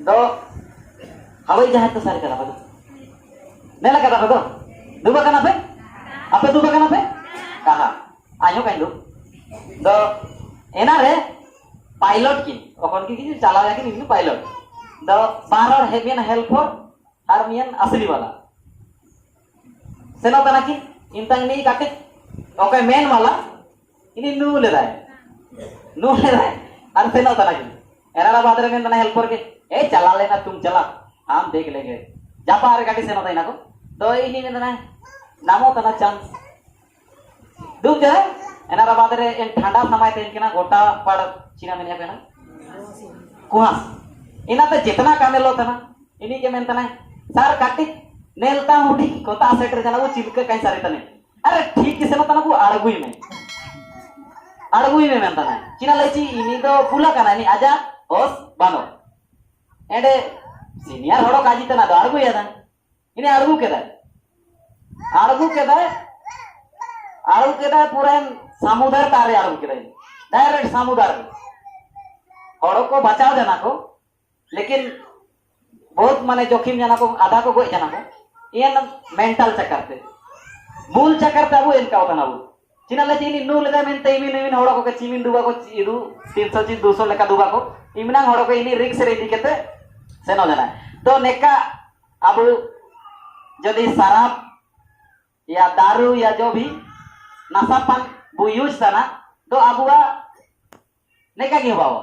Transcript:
do hawai jahat to sari kata apa nela kata apa duba kana pe apa duba kana pe kaha ayo kain do enare pilot ki okon ki chala ya ki ini pilot do barar heavian helper armian asli wala seno tana ki intang ni kate oke main wala ini nu le rहा और सेना तला की एराला बादरे में तना helper के ए चला लेना तुम चला हम देख लेंगे जापा आरे गाड़ी सेना ताई ना को तो इनी में तना नामो तना चांस दुम जरे एनारा बादरे इन ठंडा समय ते इनके ना गोटा पड़ चीना में पे ना कुहास इना तो जितना कामेलो तना इनी के में तना सर काटी नेलता मुडी कोता सेटर जना वो चिलके कहीं सारे तने अरे ठीक किसे ना तना को आड़गुई में mentan Cina leci ini do pula kana ini aja bos bano ede senior horo kaji tana do argu ya dan ini argu keda पूरा समुद्र तारे argu keda डायरेक्ट समुद्र हoro को बचाव देना को लेकिन बहुत माने जोखिम जाना को आधा को गोय जाना को ये मेंटल चक्कर ते मूल चक्कर ते वो इनका होता ना वो Cina leci ini nu leda minta imin horo ko ke cimin duba ko idu 300 ci 200 leka duba ko iminang horo ko ini risk ready kete seno jana to neka abu jadi sarap ya daru ya jo bhi nasapan bu use sana to abu neka ki bawa